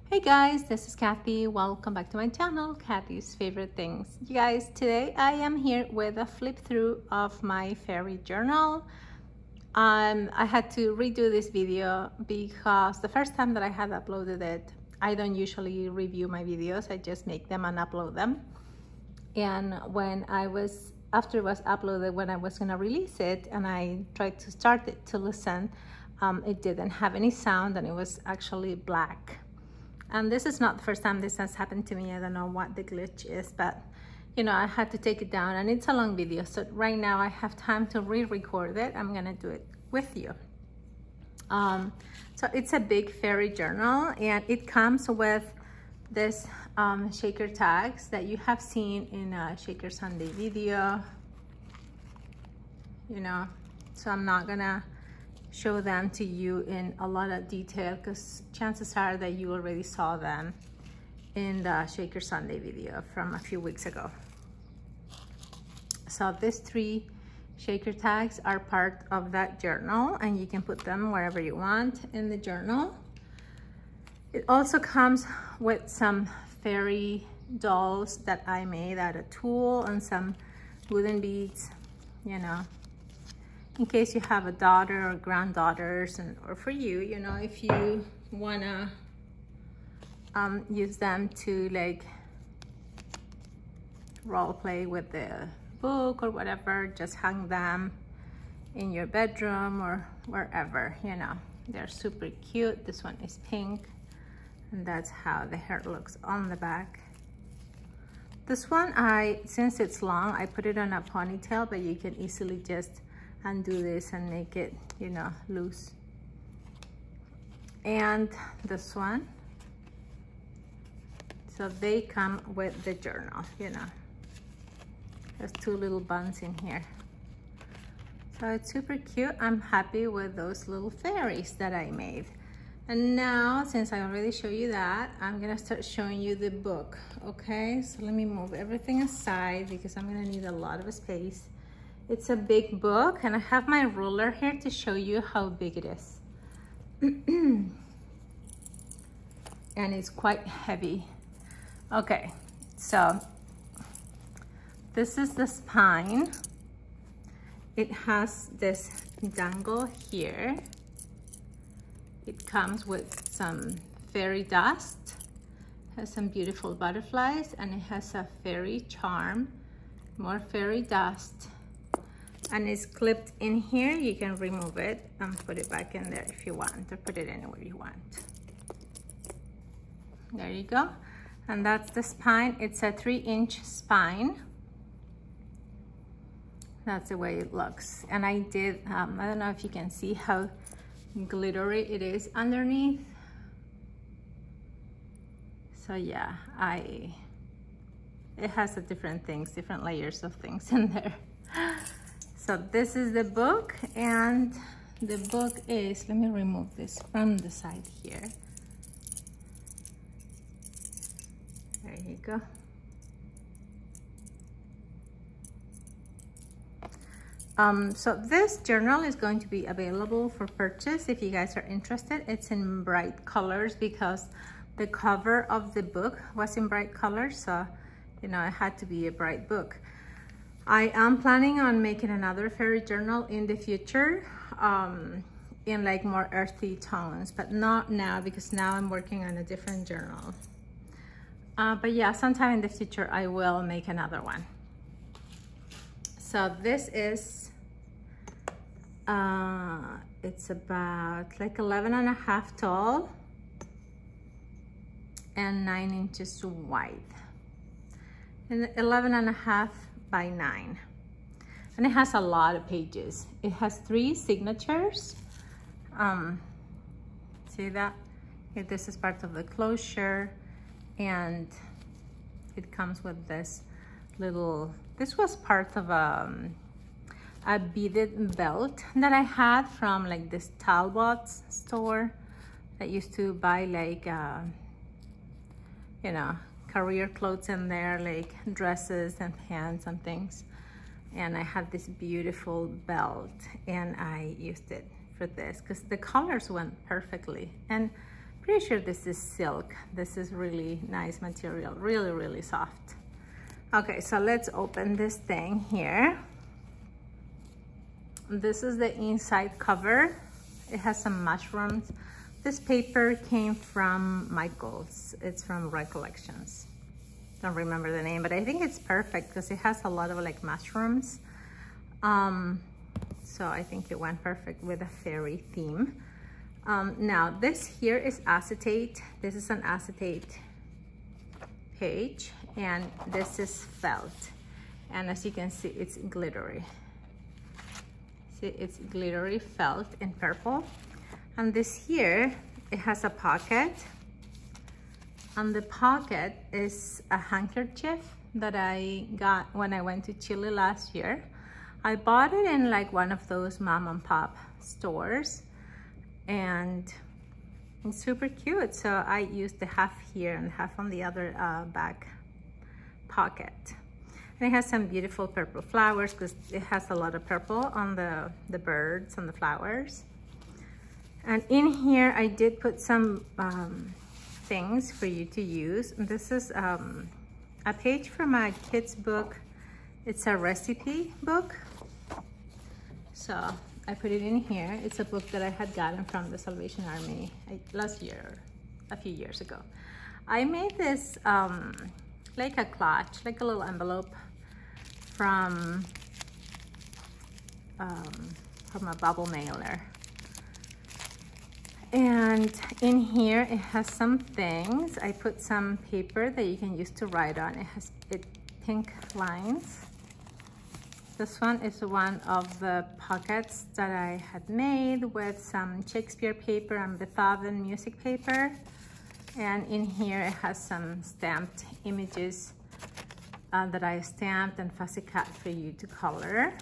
Hey guys, this is Kathy. Welcome back to my channel, Kathy's Favorite Things. You guys, today I am here with a flip through of my fairy journal. I had to redo this video because the first time that I had uploaded it, I don't usually review my videos. I just make them and upload them. And after it was uploaded, when I was gonna release it and I tried to start it to listen, it didn't have any sound and it was actually black. And this is not the first time this has happened to me. I don't know what the glitch is, but you know, I had to take it down and it's a long video. So right now I have time to re-record it. I'm gonna do it with you. So it's a big fairy journal and it comes with this shaker tags that you have seen in a Shaker Sunday video, you know, so I'm not gonna show them to you in a lot of detail because chances are that you already saw them in the Shaker Sunday video from a few weeks ago. So these 3 shaker tags are part of that journal and you can put them wherever you want in the journal. It also comes with some fairy dolls that I made out of tulle and some wooden beads, you know, in case you have a daughter or granddaughters, or for you, you know, if you wanna use them to like role play with the book or whatever, just hang them in your bedroom or wherever, you know. They're super cute. This one is pink and that's how the hair looks on the back. This one, since it's long, I put it on a ponytail, but you can easily just undo this and make it, you know, loose. And this one, so they come with the journal, you know. There's 2 little buns in here. So it's super cute. I'm happy with those little fairies that I made. And now, since I already showed you that, I'm gonna start showing you the book, okay? So let me move everything aside because I'm gonna need a lot of space. It's a big book and I have my ruler here to show you how big it is. And it's quite heavy. Okay, so this is the spine. It has this dangle here. It comes with some fairy dust, has some beautiful butterflies, and it has a fairy charm, more fairy dust. And it's clipped in here. You can remove it and put it back in there if you want, or put it anywhere you want. There you go. And that's the spine. It's a 3-inch spine. That's the way it looks. And I did, I don't know if you can see how glittery it is underneath. So yeah, it has different things, different layers of things in there. So this is the book, and the book is, let me remove this from the side here. There you go. So this journal is going to be available for purchase if you guys are interested. It's in bright colors because the cover of the book was in bright colors, so you know, it had to be a bright book. I am planning on making another fairy journal in the future in like more earthy tones, but not now because now I'm working on a different journal. But yeah, sometime in the future I will make another one. So this is, it's about like 11.5 tall and 9 inches wide, and 11.5 by 9, and it has a lot of pages. It has 3 signatures. See that? Here, this is part of the closure, and it comes with this little, this was part of a beaded belt that I had from like this Talbot's store that used to buy like you know, career clothes in there, like dresses and pants and things. And I had this beautiful belt and I used it for this because the colors went perfectly. And Pretty sure this is silk. This is really nice material, really, really soft. Okay, so let's open this thing here. This is the inside cover. It has some mushrooms. This paper came from Michael's. It's from Recollections. Don't remember the name, but I think it's perfect because it has a lot of like mushrooms. So I think it went perfect with a fairy theme. Now this here is acetate. This is an acetate page, and this is felt. And as you can see, it's glittery. See, it's glittery felt in purple. And this here, it has a pocket. And the pocket is a handkerchief that I got when I went to Chile last year. I bought it in like one of those mom and pop stores, and it's super cute. So I used the half here and half on the other back pocket. And it has some beautiful purple flowers because it has a lot of purple on the birds and the flowers. And in here I did put some things for you to use. And this is a page from a kid's book. It's a recipe book. So I put it in here. It's a book that I had gotten from the Salvation Army last year, a few years ago. I made this like a clutch, like a little envelope from a bubble mailer. And in here it has some things. I put some paper that you can use to write on. It has pink lines. This one is one of the pockets that I had made with some Shakespeare paper and Beethoven music paper. And in here it has some stamped images that I stamped and fussy cut for you to color.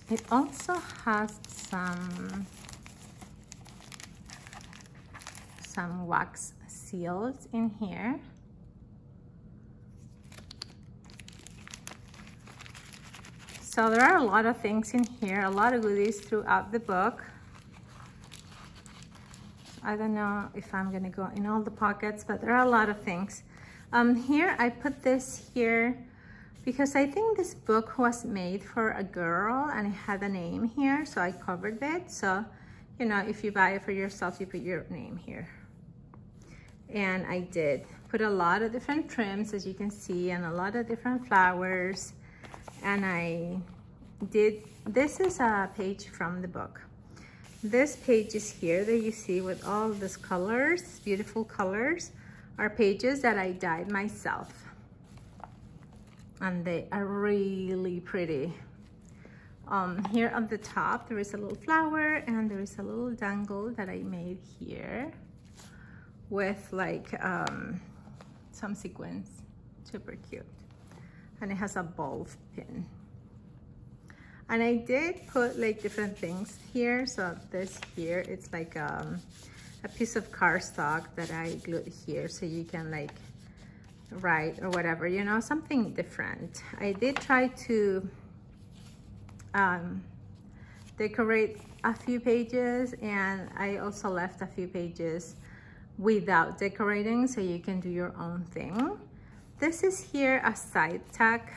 It also has some wax seals in here. So there are a lot of things in here, a lot of goodies throughout the book. I don't know if I'm gonna go in all the pockets, but there are a lot of things. Here I put this here because I think this book was made for a girl and it had a name here, so I covered it. So, you know, if you buy it for yourself, you put your name here. And I did put a lot of different trims, as you can see, and a lot of different flowers. And I did, this is a page from the book. This page is here that you see with all these colors, beautiful colors, are pages that I dyed myself. And they are really pretty. Here on the top, there is a little flower and there is a little dangle that I made here with like some sequins, super cute. And it has a ball pin. And I did put like different things here. So this here, it's like a piece of cardstock that I glued here so you can like write or whatever, you know, something different. I did try to decorate a few pages, and I also left a few pages without decorating so you can do your own thing. This is here a side tack,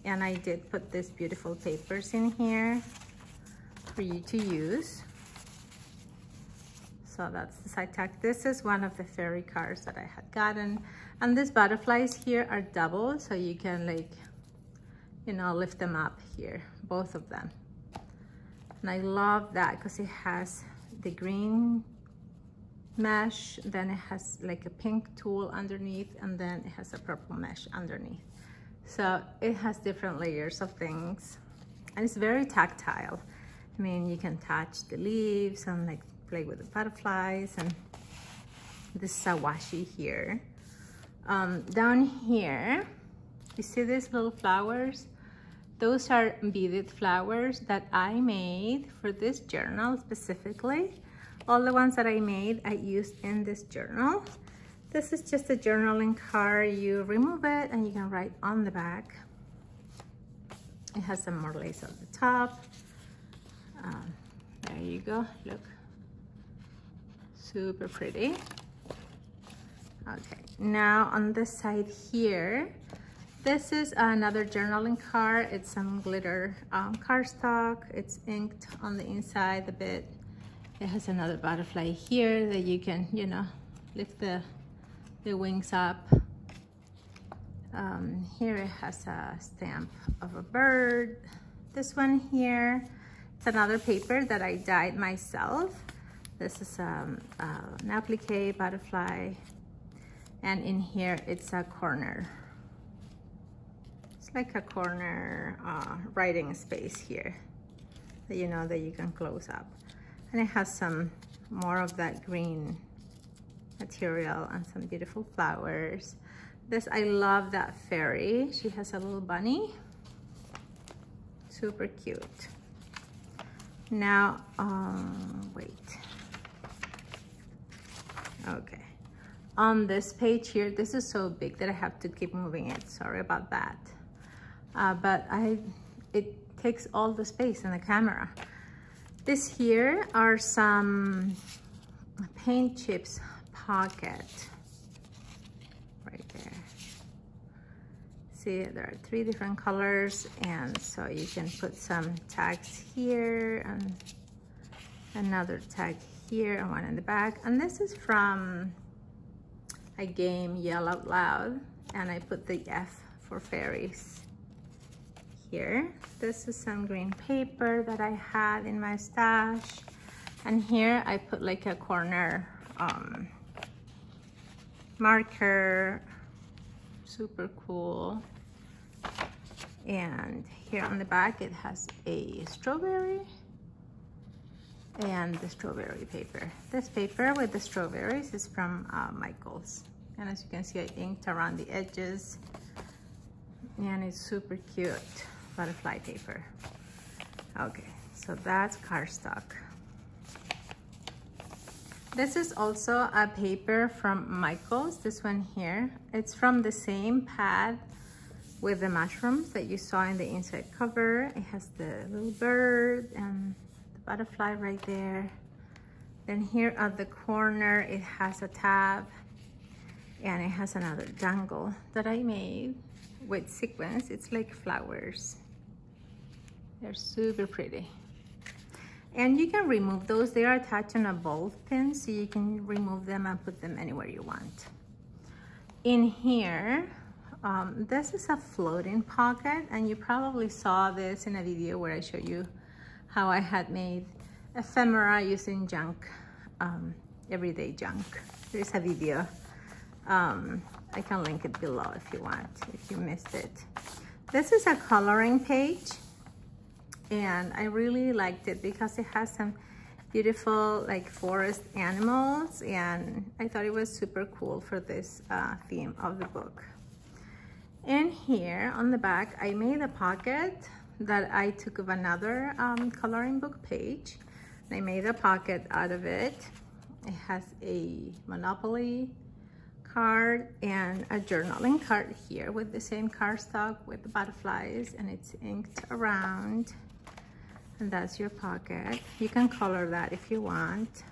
and I did put these beautiful papers in here for you to use. So that's the side tack. This is one of the fairy cards that I had gotten. And these butterflies here are double, so you can like, you know, lift them up here, both of them. And I love that because it has the green mesh, then it has like a pink tulle underneath, and then it has a purple mesh underneath. So it has different layers of things, and it's very tactile. I mean, you can touch the leaves and like play with the butterflies. And this is a washi here. Down here, you see these little flowers? Those are beaded flowers that I made for this journal specifically. All the ones that I made, I used in this journal. This is just a journaling card. You remove it and you can write on the back. It has some more lace at the top. There you go, look. Super pretty. Okay, now on this side here, this is another journaling card. It's some glitter cardstock. It's inked on the inside a bit. It has another butterfly here that you can, you know, lift the wings up. Here it has a stamp of a bird. This one here, it's another paper that I dyed myself. This is an applique butterfly, and in here it's a corner. It's like a corner writing space here that you know that you can close up. And it has some more of that green material and some beautiful flowers. This, I love that fairy. She has a little bunny. Super cute. Now, wait. Okay. On this page here, this is so big that I have to keep moving it. Sorry about that. But it takes all the space in the camera. This here are some paint chips pocket. Right there. See, there are 3 different colors, and so you can put some tags here and another tag here and one in the back. And this is from a game, Yell Out Loud, and I put the F for fairies here. This is some green paper that I had in my stash, and here I put like a corner marker. Super cool. And here on the back it has a strawberry and the strawberry paper. This paper with the strawberries is from Michael's, and as you can see I inked around the edges, and it's super cute butterfly paper. Okay, so that's cardstock. This is also a paper from Michael's, this one here. It's from the same pad with the mushrooms that you saw in the inside cover. It has the little bird and the butterfly right there. Then here at the corner, it has a tab, and it has another dangle that I made with sequins. It's like flowers. They're super pretty. And you can remove those. They are attached on a ball pin, so you can remove them and put them anywhere you want. In here, this is a floating pocket, and you probably saw this in a video where I showed you how I had made ephemera using junk, everyday junk. There's a video. I can link it below if you want, if you missed it. This is a coloring page, and I really liked it because it has some beautiful like forest animals, and I thought it was super cool for this theme of the book. And here on the back, I made a pocket that I took of another coloring book page. I made a pocket out of it. It has a Monopoly card and a journaling card here with the same cardstock with the butterflies, and it's inked around. And that's your pocket. You can color that if you want.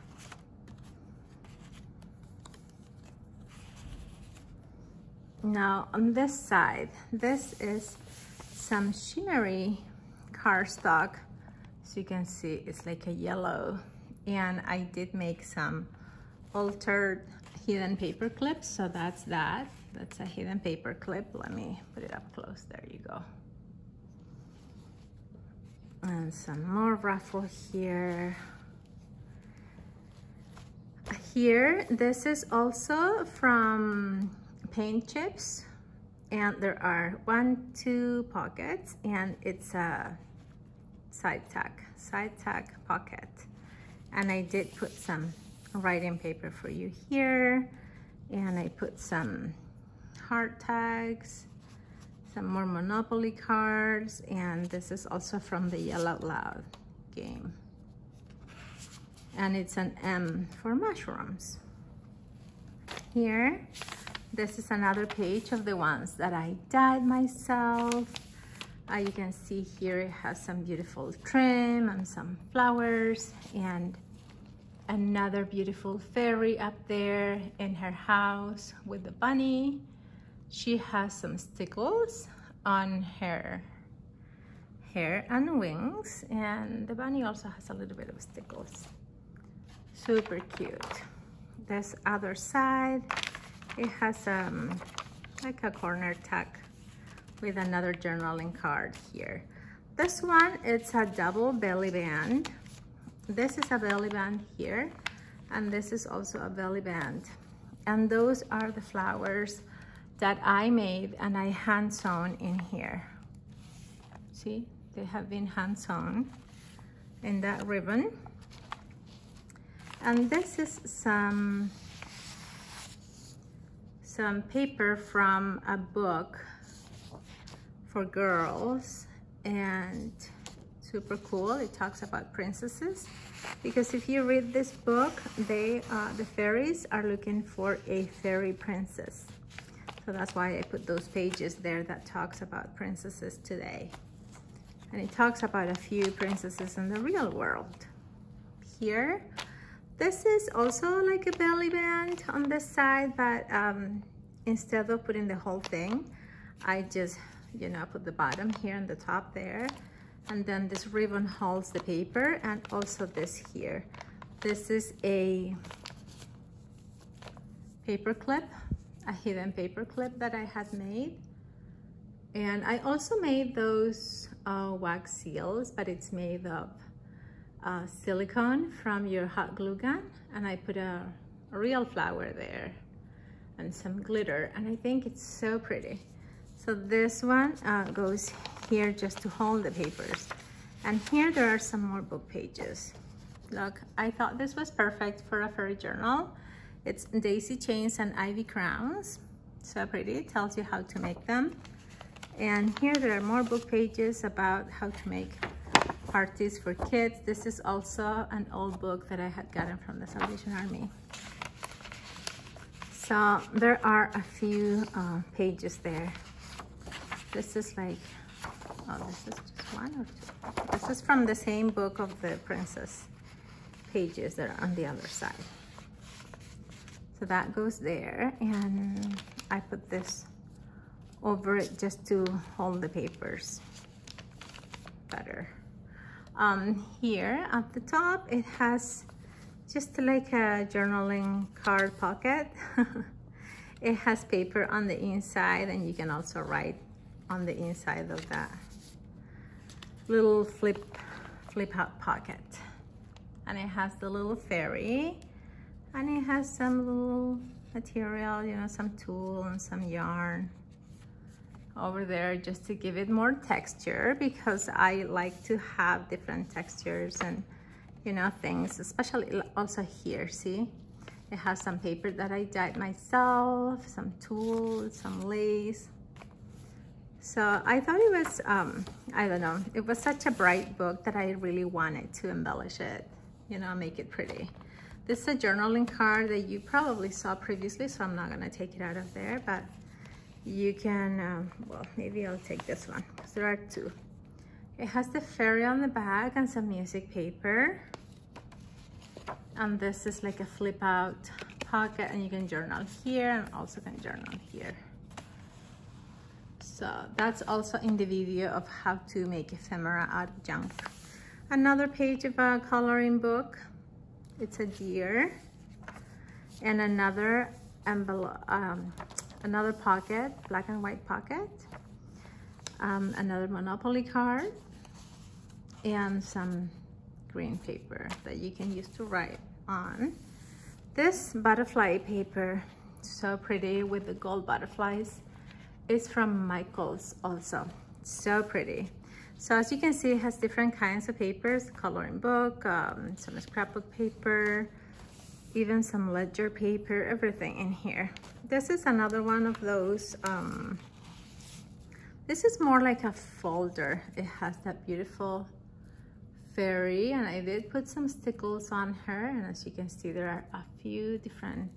Now on this side, this is some shimmery cardstock. So you can see it's like a yellow. And I did make some altered hidden paper clips. So that's that. That's a hidden paper clip. Let me put it up close. There you go. And some more ruffle here. Here, this is also from paint chips, and there are 1, 2 pockets, and it's a side tack pocket. And I did put some writing paper for you here, and I put some heart tags, some more Monopoly cards, and this is also from the Yell Out Loud game. And it's an M for mushrooms. Here, this is another page of the ones that I dyed myself. You can see here it has some beautiful trim and some flowers, and another beautiful fairy up there in her house with the bunny. She has some stickles on her hair and wings, and the bunny also has a little bit of stickles. Super cute. This other side, it has like a corner tuck with another journaling card here. This one, it's a double belly band. This is a belly band here, and this is also a belly band. And those are the flowers that I made and I hand sewn in here. See, they have been hand sewn in that ribbon. And this is some paper from a book for girls, and super cool. It talks about princesses, because if you read this book, the fairies are looking for a fairy princess. So that's why I put those pages there that talks about princesses today. And it talks about a few princesses in the real world. Here, this is also like a belly band on this side, but instead of putting the whole thing, I just, you know, put the bottom here and the top there. And then this ribbon holds the paper, and also this here. This is a paper clip, a hidden paper clip that I had made. And I also made those wax seals, but it's made of silicone from your hot glue gun. And I put a real flower there and some glitter, and I think it's so pretty. So this one goes here just to hold the papers. And here there are some more book pages. Look, I thought this was perfect for a fairy journal. It's daisy chains and ivy crowns. So pretty, it tells you how to make them. And here there are more book pages about how to make parties for kids. This is also an old book that I had gotten from the Salvation Army. So there are a few pages there. This is like, oh, this is just one or two. This is from the same book of the princess pages that are on the other side. So that goes there, and I put this over it just to hold the papers better. Here at the top, it has just like a journaling card pocket. It has paper on the inside, and you can also write on the inside of that little flip out pocket. And it has the little fairy, and it has some little material, you know, some tulle and some yarn over there just to give it more texture, because I like to have different textures and, you know, things, especially also here. See, it has some paper that I dyed myself, some tulle, some lace. So I thought it was, I don't know, it was such a bright book that I really wanted to embellish it, you know, make it pretty. This is a journaling card that you probably saw previously, so I'm not gonna take it out of there, but you can, well, maybe I'll take this one, because there are two. It has the fairy on the back and some music paper. And this is like a flip out pocket, and you can journal here and also can journal here. So that's also in the video of how to make ephemera out of junk. Another page of a coloring book. It's a deer. And another envelope, another pocket, black and white pocket. Another Monopoly card. And some green paper that you can use to write on. This butterfly paper, so pretty with the gold butterflies. It's from Michael's also, so pretty. So as you can see, it has different kinds of papers, coloring book, some scrapbook paper, even some ledger paper, everything in here. This is another one of those, this is more like a folder. It has that beautiful fairy, and I did put some stickles on her, and as you can see, there are a few different,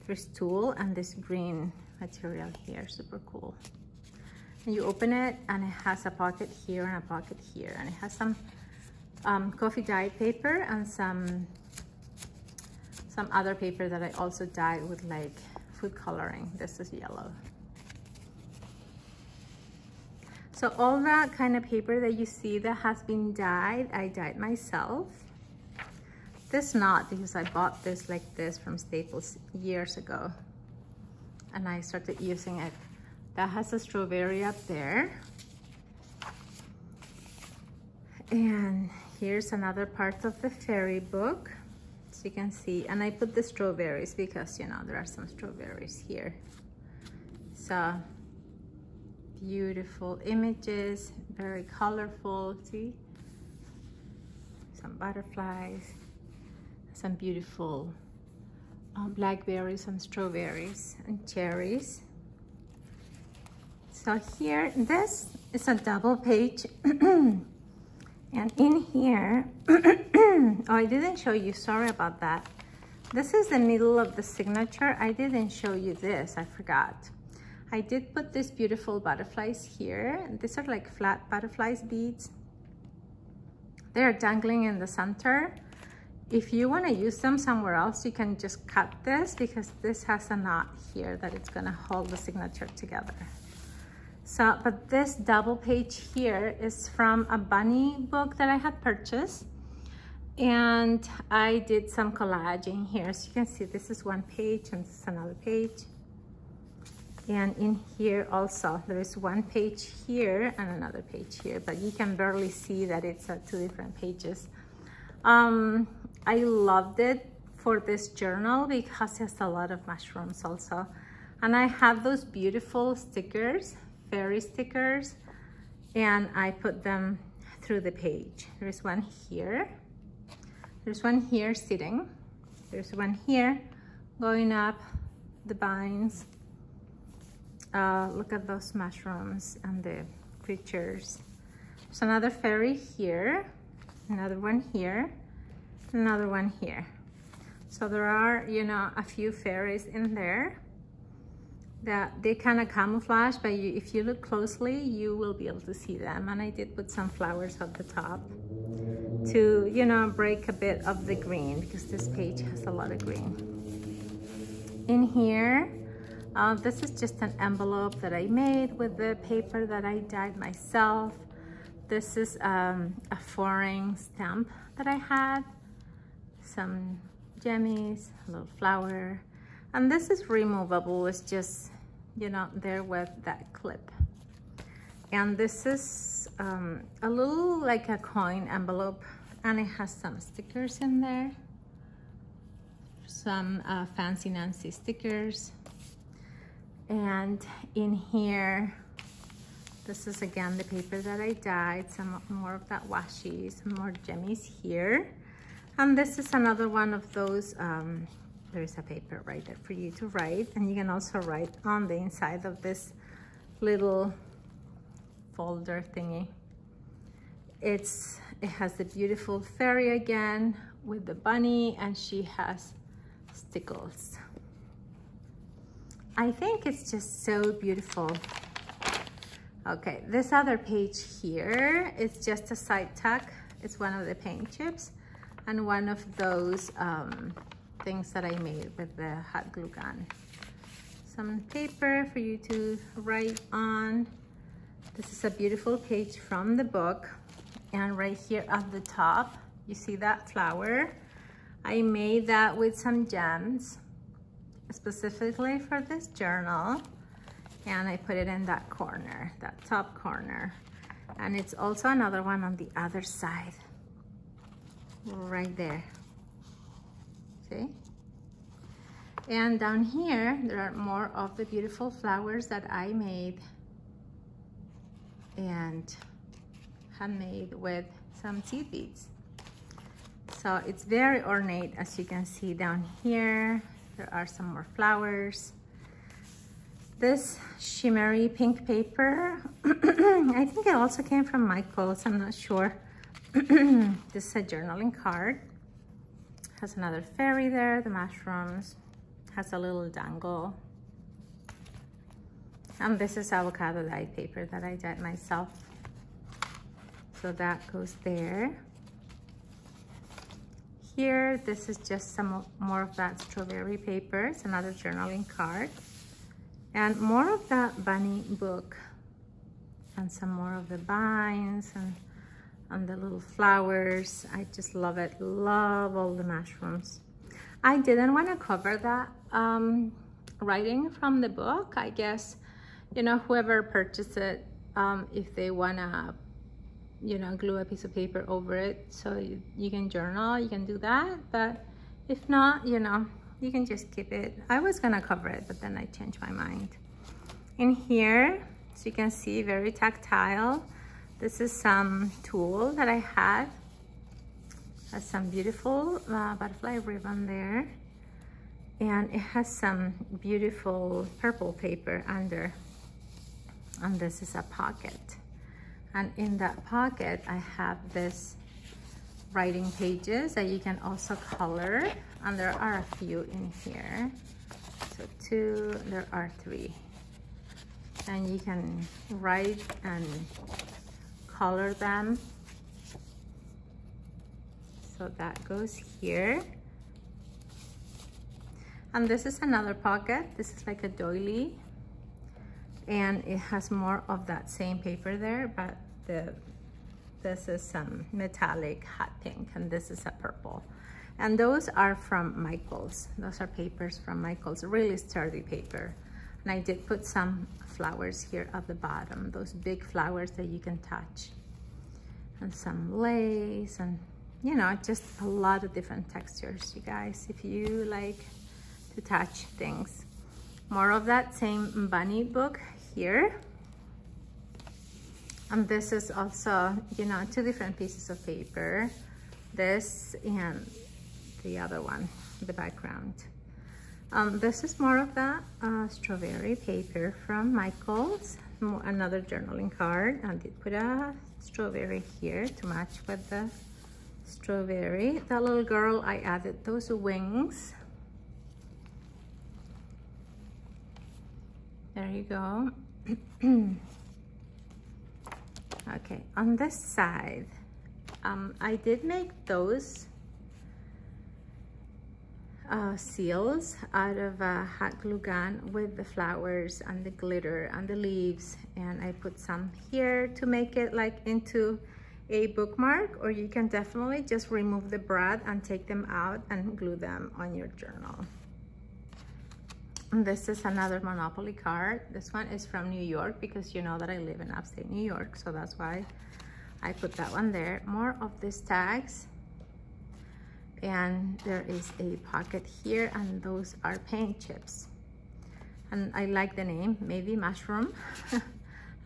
there's tulle and this green material here, super cool. And you open it, and it has a pocket here and a pocket here, and it has some coffee dye paper and some some other paper that I also dyed with like food coloring. This is yellow. So all that kind of paper that you see that has been dyed, I dyed myself. This not, because I bought this like this from Staples years ago, and I started using it. That has a strawberry up there. And here's another part of the fairy book, so you can see. And I put the strawberries because, you know, there are some strawberries here. So beautiful images, very colorful. See, some butterflies, some beautiful blackberries and strawberries and cherries. So here, this is a double page. And in here, oh, I didn't show you, sorry about that. This is the middle of the signature. I didn't show you this, I forgot. I did put these beautiful butterflies here. These are like flat butterflies beads. They're dangling in the center. If you want to use them somewhere else, you can just cut this, because this has a knot here that it's going to hold the signature together. So, but this double page here is from a bunny book that I had purchased, and I did some collaging here. So you can see this is one page and this is another page. And in here also, there is one page here and another page here, but you can barely see that it's two different pages. I loved it for this journal because it has a lot of mushrooms also. And I have those beautiful stickers, fairy stickers, and I put them through the page. There's one here. There's one here sitting. There's one here going up the vines. Look at those mushrooms and the creatures. There's another fairy here, another one here, another one here. So there are, you know, a few fairies in there that they kind of camouflage, but if you look closely, you will be able to see them. And I did put some flowers at the top to, you know, break a bit of the green, because this page has a lot of green. In here, this is just an envelope that I made with the paper that I dyed myself. This is a foreign stamp that I had, some jemmies, a little flower, and this is removable. It's just, you know, there with that clip. And this is a little like a coin envelope, and it has some stickers in there, some Fancy Nancy stickers. And in here, this is again the paper that I dyed, some more of that washi, some more jemmies here. And this is another one of those, there is a paper right there for you to write, and you can also write on the inside of this little folder thingy. It has the beautiful fairy again with the bunny, and she has stickles. I think it's just so beautiful. Okay, this other page here is just a side tuck. It's one of the paint chips and one of those things that I made with the hot glue gun. Some paper for you to write on. This is a beautiful page from the book. And right here at the top, you see that flower? I made that with some gems, specifically for this journal, and I put it in that corner, that top corner. And it's also another one on the other side, right there, see? And down here, there are more of the beautiful flowers that I made and handmade with some seed beads. So it's very ornate, as you can see down here. There are some more flowers. This shimmery pink paper, I think it also came from Michael's, I'm not sure. This is a journaling card. Has another fairy there, the mushrooms. Has a little dangle. And this is avocado dyed paper that I dyed myself. So that goes there. here, this is just some more of that strawberry paper. It's another journaling card. And more of that bunny book. And some more of the vines and the little flowers. I just love it. Love all the mushrooms. I didn't want to cover that writing from the book. I guess, you know, whoever purchased it, if they want to, you know, glue a piece of paper over it so you can journal, you can do that. But if not, you know, you can just keep it. I was gonna cover it, but then I changed my mind. In here, so you can see, very tactile. This is some tulle that I had. Has some beautiful butterfly ribbon there. And it has some beautiful purple paper under. And this is a pocket. And in that pocket, I have this writing pages that you can also color. And there are a few in here. So 2, there are 3. And you can write and color them. So that goes here. And this is another pocket. This is like a doily. And it has more of that same paper there, but this is some metallic hot pink, and this is a purple. And those are from Michaels. Those are papers from Michaels, really sturdy paper. And I did put some flowers here at the bottom, those big flowers that you can touch. And some lace, and you know, just a lot of different textures, you guys, if you like to touch things. More of that same bunny book here. And this is also, you know, 2 different pieces of paper. This and the other one, the background. This is more of that strawberry paper from Michaels. Another journaling card. I did put a strawberry here to match with the strawberry. That little girl, I added those wings. There you go. Okay, on this side, I did make those seals out of a hot glue gun with the flowers and the glitter and the leaves, and I put some here to make it like into a bookmark, or you can definitely just remove the brad and take them out and glue them on your journal. And this is another Monopoly card. This one is from New York, because you know that I live in upstate New York, so that's why I put that one there. More of these tags. And there is a pocket here, and those are paint chips. And I like the name, maybe mushroom.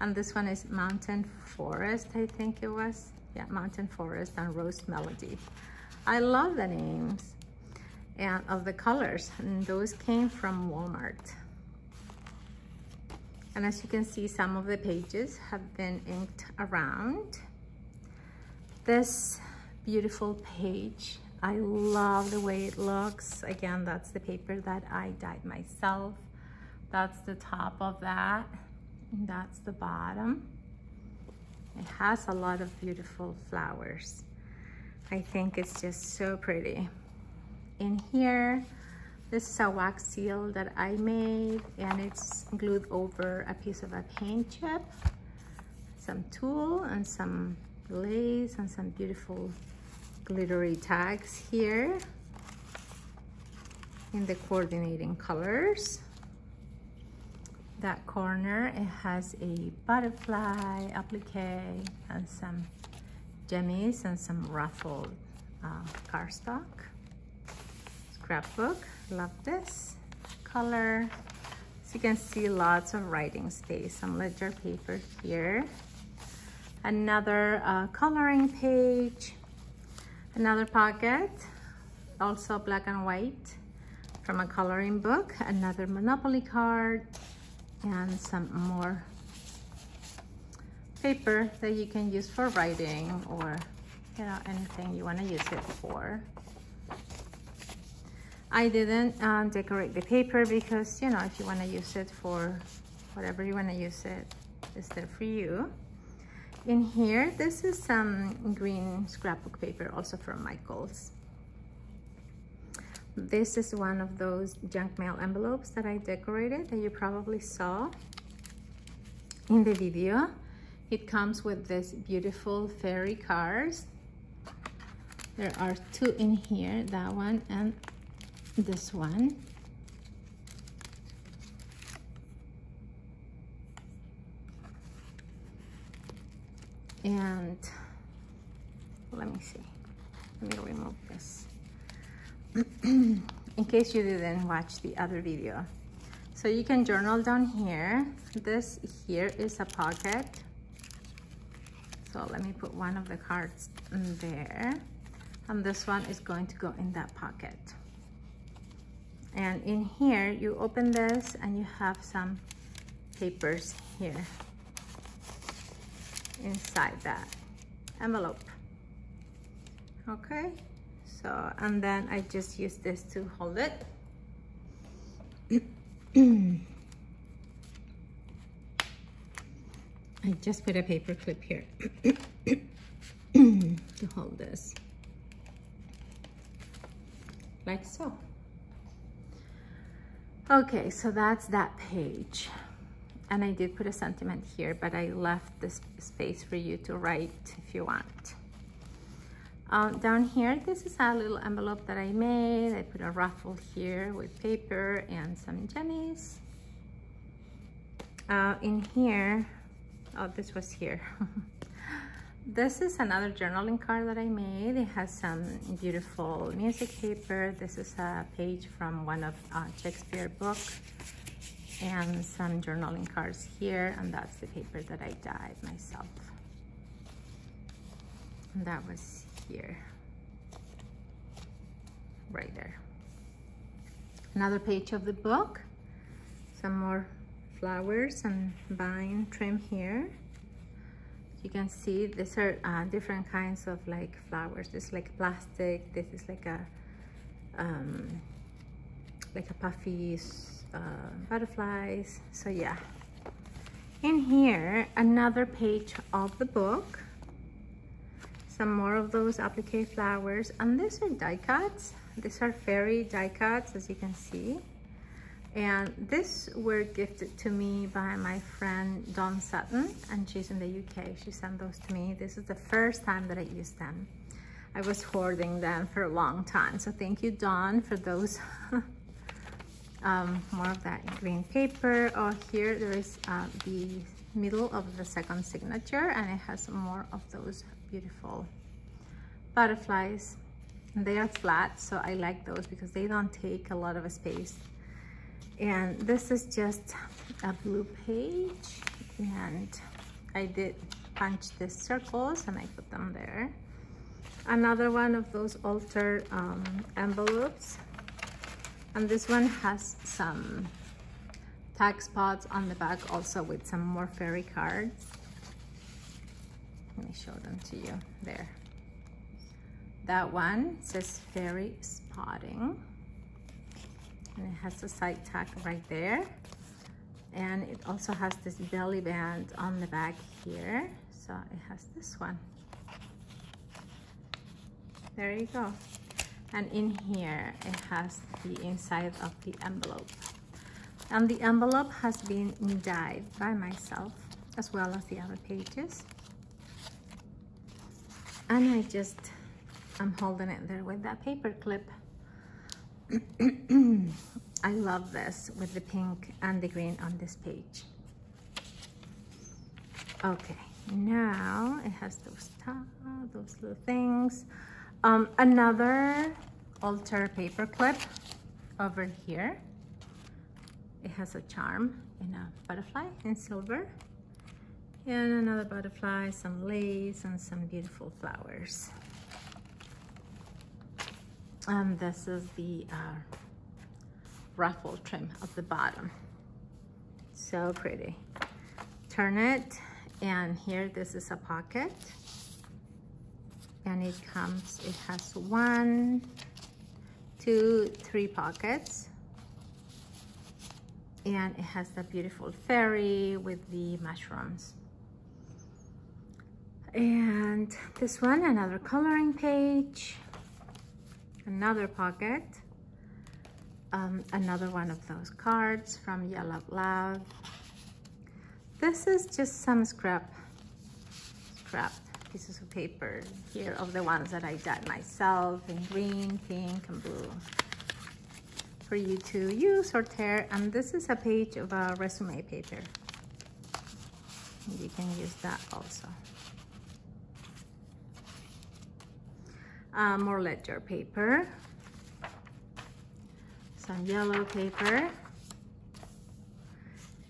And this one is Mountain Forest, I think it was. Yeah, Mountain Forest and Rose Melody. I love the names and of the colors, and those came from Walmart. And as you can see, some of the pages have been inked around. This beautiful page, I love the way it looks. Again, that's the paper that I dyed myself. That's the top of that, and that's the bottom. It has a lot of beautiful flowers. I think it's just so pretty. In here, this is a wax seal that I made, and it's glued over a piece of a paint chip, some tulle, and some lace, and some beautiful glittery tags here in the coordinating colors. That corner, it has a butterfly applique and some jemmies and some ruffled cardstock. Scrapbook, love this color. So you can see lots of writing space, some ledger paper here. Another coloring page. Another pocket, also black and white, from a coloring book. Another Monopoly card, and some more paper that you can use for writing, or you know, anything you want to use it for. I didn't decorate the paper because, you know, if you want to use it for whatever you want to use it, it's there for you. In here, this is some green scrapbook paper, also from Michaels. This is one of those junk mail envelopes that I decorated that you probably saw in the video. It comes with this beautiful fairy cards. There are two in here, that one and this one. And let me see, let me remove this in case you didn't watch the other video. So you can journal down here. This here is a pocket, so let me put one of the cards in there, and this one is going to go in that pocket. And in here you open this and you have some papers here inside that envelope. Okay, so, and then I just use this to hold it. I just put a paper clip here to hold this, like so. Okay, so that's that page. And I did put a sentiment here, but I left this space for you to write if you want. Down here, this is a little envelope that I made. I put a ruffle here with paper and some jennies. In here, oh, this was here. This is another journaling card that I made. It has some beautiful music paper. This is a page from one of Shakespeare's books, and some journaling cards here, and that's the paper that I dyed myself. And that was here, right there. Another page of the book, some more flowers and vine trim here. You can see these are different kinds of like flowers. This is like plastic. This is like a puffy butterflies. So yeah. In here, another page of the book. Some more of those applique flowers, and these are die cuts. These are fairy die cuts, as you can see. And these were gifted to me by my friend Dawn Sutton, and she's in the UK. She sent those to me. This is the first time that I used them. I was hoarding them for a long time. So thank you, Dawn, for those. More of that green paper. Oh, here there is the middle of the second signature, and it has more of those beautiful butterflies. And they are flat, so I like those because they don't take a lot of space. And this is just a blue page, and I did punch these circles and I put them there. Another one of those altered envelopes, and this one has some tag spots on the back also with some more fairy cards. Let me show them to you there. That one says fairy spotting, and it has a side tag right there, and it also has this belly band on the back here, so it has this one. There you go. And in here it has the inside of the envelope, and the envelope has been dyed by myself as well as the other pages. And I'm holding it there with that paper clip. I love this with the pink and the green on this page. Okay, now it has those little things. Another altar paper clip over here. It has a charm and a butterfly in silver, and another butterfly, some lace, and some beautiful flowers. And this is the ruffle trim at the bottom. So pretty. Turn it, and here this is a pocket, and it has 1, 2, 3 pockets, and it has the beautiful fairy with the mushrooms. And this one, another coloring page, another pocket, Another one of those cards from Yell Out Loud. This is just some scrapped pieces of paper here of the ones that I dyed myself in green, pink, and blue for you to use or tear. And this is a page of a resume paper. You can use that also. More ledger paper, some yellow paper.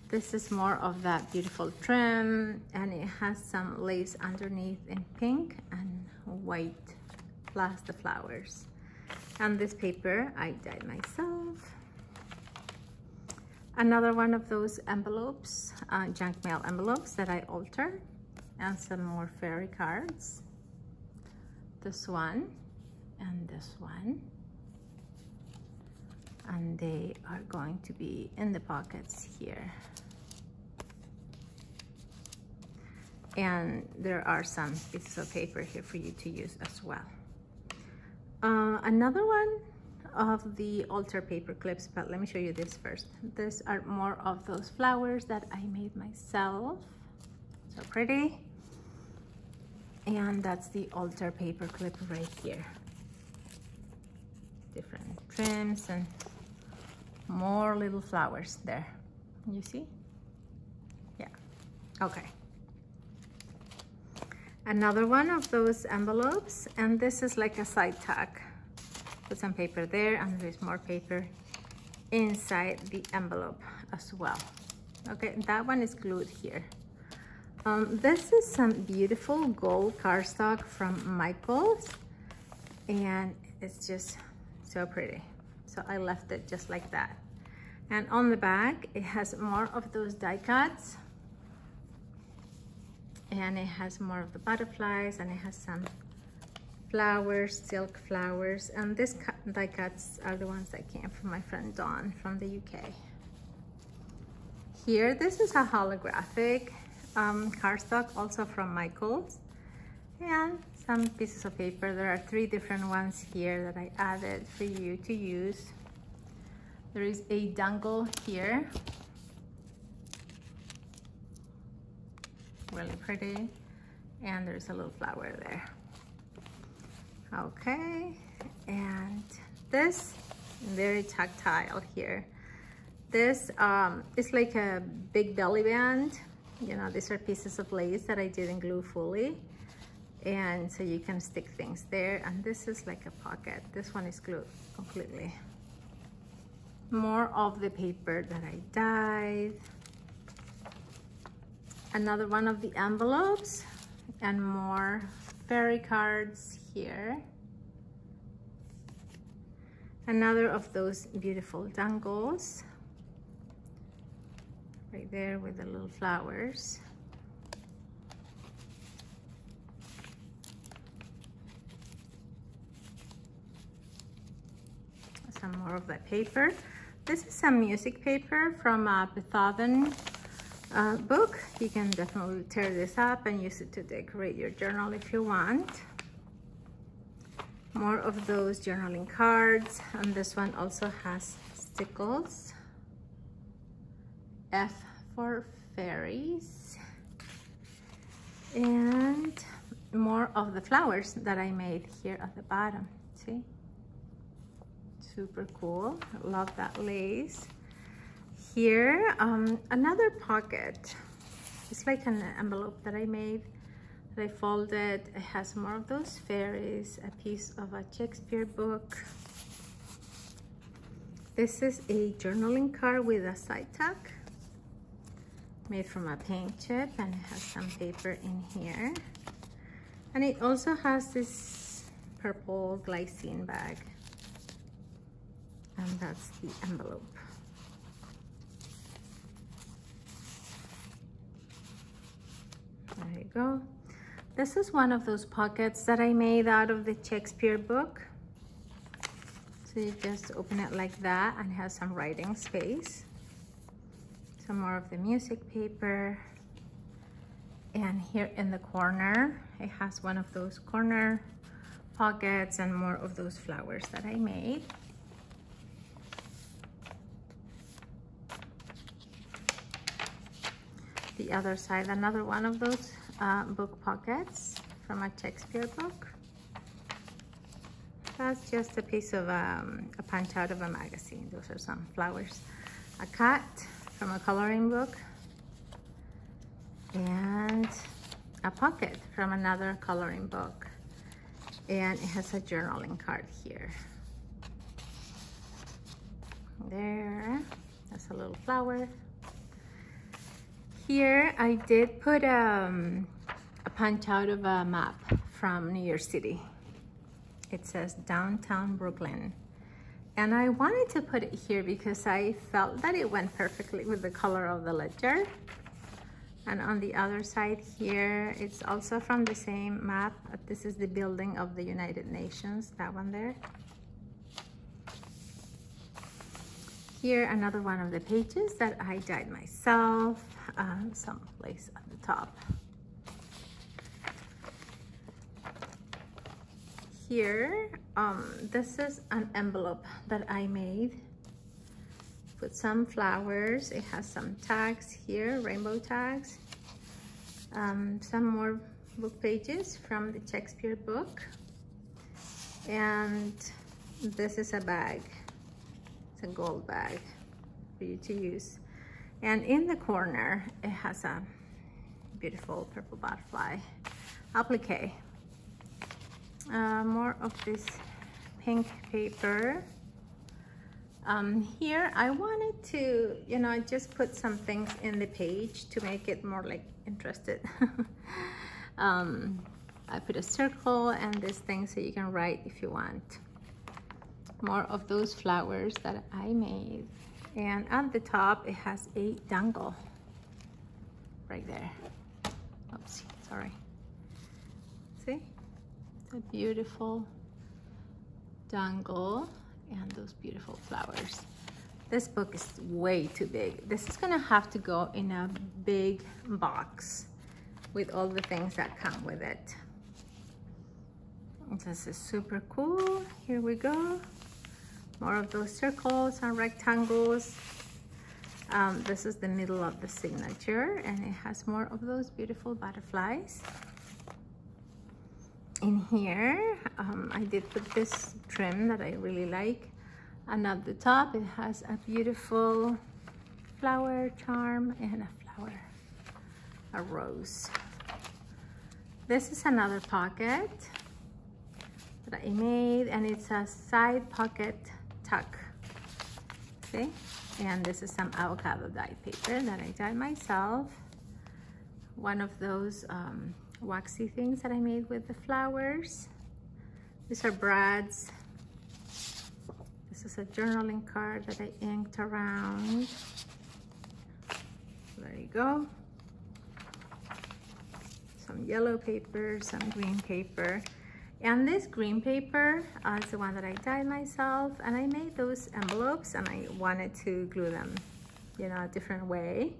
This is more of that beautiful trim, and it has some lace underneath in pink and white, plus the flowers. And this paper I dyed myself. Another one of those envelopes, junk mail envelopes that I altered, and some more fairy cards. This one and this one. And they are going to be in the pockets here. And there are some pieces of paper here for you to use as well. Another one of the altar paper clips, but let me show you this first. These are more of those flowers that I made myself. So pretty. And that's the altar paper clip right here. Different trims and more little flowers there. You see? Yeah. Okay. Another one of those envelopes, and this is like a side tack. Put some paper there, and there's more paper inside the envelope as well. Okay, that one is glued here. This is some beautiful gold cardstock from Michaels, and it's just so pretty. So I left it just like that. And on the back, it has more of those die cuts, and it has more of the butterflies, and it has some flowers, silk flowers, and these die cuts are the ones that came from my friend Dawn from the UK. Here, this is a holographic cardstock, also from Michaels, and some pieces of paper. There are 3 different ones here that I added for you to use. There is a dangle here, really pretty, and there's a little flower there. Okay, and this very tactile here. This is like a big belly band. You know, these are pieces of lace that I didn't glue fully, and so you can stick things there. And this is like a pocket. This one is glued completely. More of the paper that I dyed. Another one of the envelopes, and more fairy cards here. Another of those beautiful dangles right there with the little flowers. Some more of that paper. This is some music paper from a Beethoven book. You can definitely tear this up and use it to decorate your journal if you want. More of those journaling cards, and this one also has stickles. F for fairies. And more of the flowers that I made here at the bottom. See? Super cool. Love that lace. Here, another pocket. It's like an envelope that I made, that I folded. It has more of those fairies, a piece of a Shakespeare book. This is a journaling card with a side tack, made from a paint chip, and it has some paper in here. And it also has this purple glycine bag. And that's the envelope. There you go. This is one of those pockets that I made out of the Shakespeare book. So you just open it like that, and it has some writing space. Some more of the music paper. And here in the corner, it has one of those corner pockets and more of those flowers that I made. the other side, another one of those book pockets from a Shakespeare book. That's just a piece of a punch out of a magazine. Those are some flowers. A cat from a coloring book. And a pocket from another coloring book. And it has a journaling card here. There, that's a little flower. Here I did put a punch out of a map from New York City. It says downtown Brooklyn. And I wanted to put it here because I felt that it went perfectly with the color of the ledger. And on the other side here, it's also from the same map. This is the building of the United Nations, that one there. Here, another one of the pages that I dyed myself, someplace at the top. Here, this is an envelope that I made. Put some flowers. It has some tags here, rainbow tags. Some more book pages from the Shakespeare book. And this is a bag. It's a gold bag for you to use. And in the corner, it has a beautiful purple butterfly applique. More of this pink paper. Here I wanted to, you know, just put some things in the page to make it more like interested. I put a circle and this thing so you can write if you want. More of those flowers that I made. And at the top it has a dangle right there. Oops, sorry. See? A beautiful dangle and those beautiful flowers. This book is way too big. This is gonna have to go in a big box with all the things that come with it. This is super cool. Here we go. More of those circles and rectangles. This is the middle of the signature and it has more of those beautiful butterflies. In here, I did put this trim that I really like. And at the top, it has a beautiful flower charm and a flower, a rose. This is another pocket that I made, and it's a side pocket tuck. See? And this is some avocado dyed paper that I dyed myself. One of those waxy things that I made with the flowers. These are brads. This is a journaling card that I inked around. There you go. Some yellow paper, some green paper. And this green paper is the one that I dyed myself, and I made those envelopes and I wanted to glue them, you know, a different way.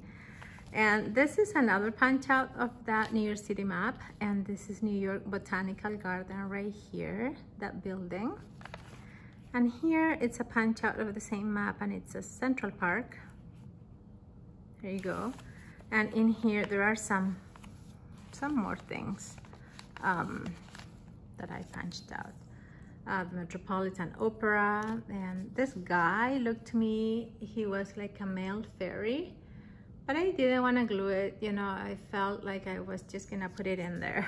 And this is another punch out of that New York City map. And this is New York Botanical Garden right here, that building. And here it's a punch out of the same map and it's a Central Park. There you go. And in here there are some more things that I punched out. Metropolitan Opera. And this guy looked to me, he was like a male fairy. But I didn't want to glue it, you know, I felt like I was just gonna put it in there.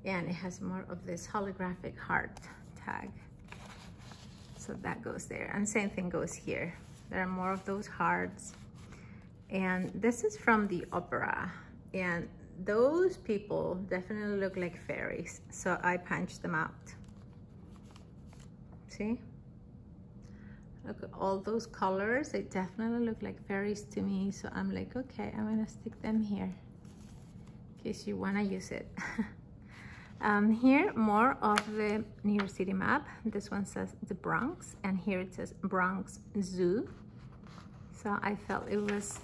And it has more of this holographic heart tag. So that goes there, and same thing goes here. There are more of those hearts. And this is from the opera. And those people definitely look like fairies. So I punched them out. See? Look at all those colors. They definitely look like fairies to me. So I'm like, okay, I'm gonna stick them here in case you wanna use it. Here, more of the New York City map. This one says the Bronx, and here it says Bronx Zoo. So I felt it was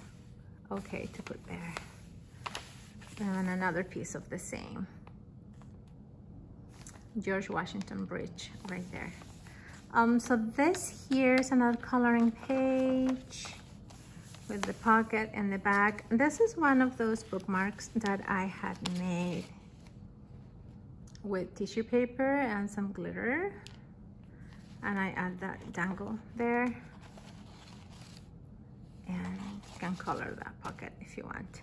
okay to put there. And another piece of the same. George Washington Bridge right there. So this here is another coloring page. with the pocket and the back. This is one of those bookmarks that I had made with tissue paper and some glitter, and I add that dangle there, and you can color that pocket if you want.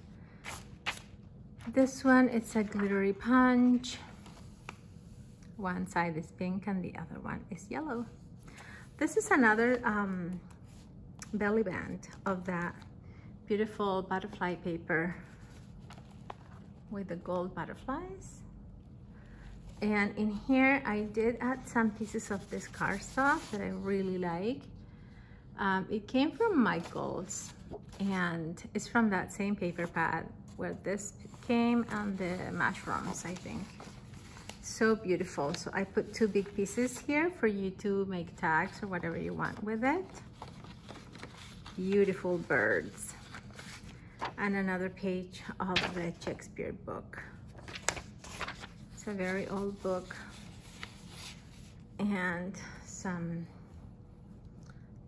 This one, it's a glittery punch. One side is pink and the other one is yellow. This is another belly band of that beautiful butterfly paper with the gold butterflies. And in here I did add some pieces of this cardstock that I really like. It came from Michael's, and it's from that same paper pad where this came, and the mushrooms, I think. So beautiful. So I put 2 big pieces here for you to make tags or whatever you want with it. Beautiful birds. And another page of the Shakespeare book. It's a very old book. And some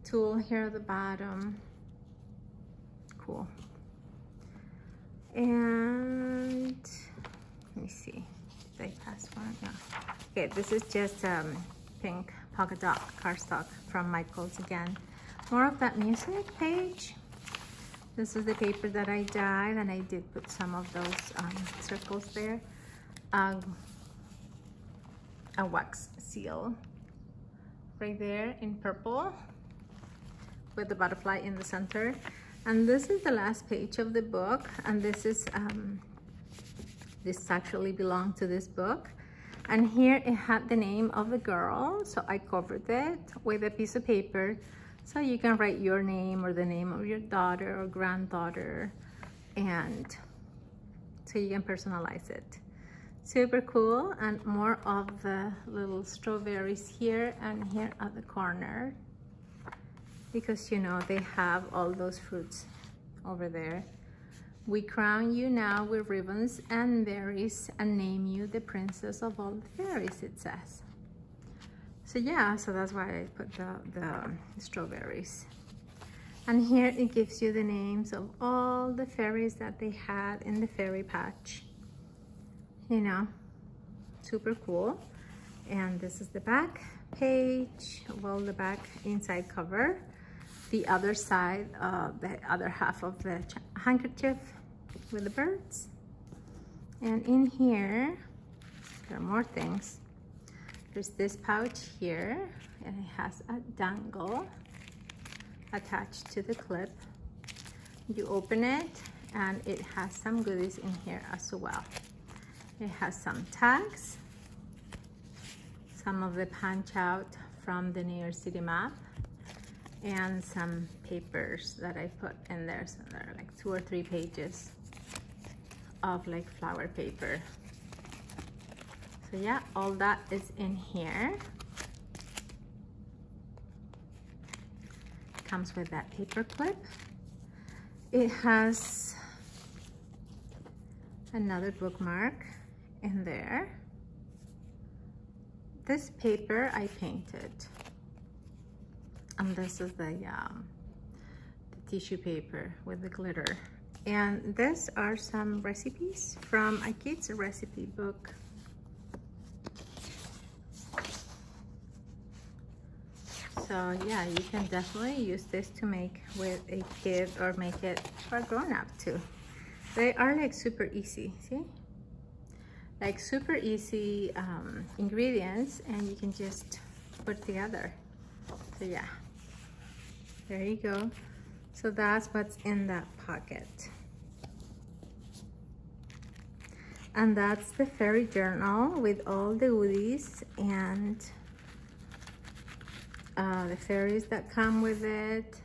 tulle here at the bottom. Cool. And let me see. Did I pass one? No. Okay, this is just pink polka dot cardstock from Michael's again. More of that music page. This is the paper that I dyed, and I did put some of those circles there. A wax seal right there in purple with the butterfly in the center. And this is the last page of the book, and this is this actually belonged to this book. And here it had the name of the girl, so I covered it with a piece of paper, so you can write your name or the name of your daughter or granddaughter, and so you can personalize it. Super cool. And more of the little strawberries here and here at the corner, because you know they have all those fruits over there. We crown you now with ribbons and berries and name you the princess of all the fairies, it says. So yeah, so that's why I put the strawberries. And here it gives you the names of all the fairies that they had in the fairy patch. You know, super cool. And this is the back page, well, the back inside cover. The other side, the other half of the handkerchief with the birds. And in here, there are more things. There's this pouch here, and it has a dangle attached to the clip. You open it, and it has some goodies in here as well. It has some tags, some of the punch out from the New York City map, and some papers that I put in there. So there are like 2 or 3 pages of like flower paper. So yeah, all that is in here. Comes with that paper clip. It has another bookmark in there. This paper I painted, and this is the tissue paper with the glitter. And these are some recipes from a kid's recipe book. So yeah, you can definitely use this to make with a kid or make it for a grown-up too. They are like super easy, see? Like super easy ingredients, and you can just put together. So yeah, there you go. So that's what's in that pocket. And that's the fairy journal with all the goodies and the fairies that come with it.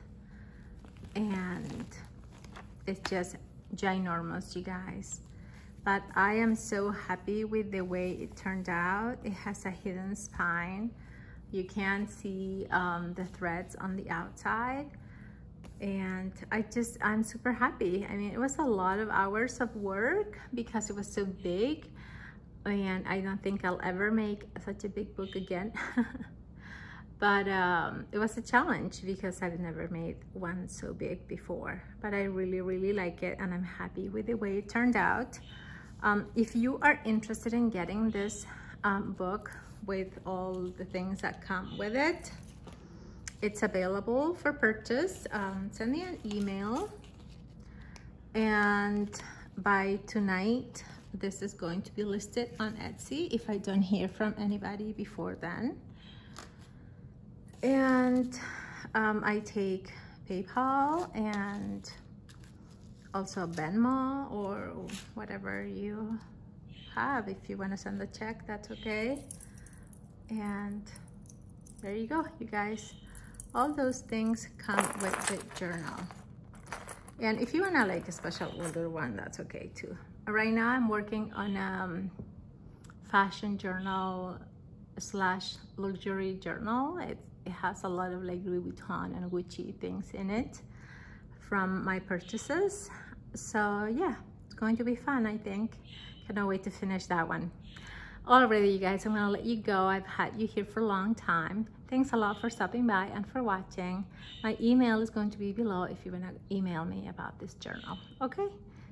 And it's just ginormous, you guys. But I am so happy with the way it turned out. It has a hidden spine. You can see the threads on the outside. And I'm super happy. I mean, it was a lot of hours of work because it was so big, and I don't think I'll ever make such a big book again. but it was a challenge because I've never made one so big before, but I really like it, and I'm happy with the way it turned out. If you are interested in getting this book with all the things that come with it, it's available for purchase. Send me an email, and by tonight this is going to be listed on Etsy if I don't hear from anybody before then. And I take PayPal and also Venmo or whatever you have. If you want to send a check, that's okay. And there you go, you guys. All those things come with the journal. And if you want to like a special order one, that's okay too. Right now I'm working on fashion journal / luxury journal. It has a lot of like Louis Vuitton and Gucci things in it from my purchases. So yeah, it's going to be fun, I think. Cannot wait to finish that one. Alrighty, you guys, I'm gonna let you go. I've had you here for a long time. Thanks a lot for stopping by and for watching. My email is going to be below if you wanna email me about this journal. Okay,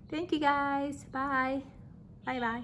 thank you guys. Bye. Bye.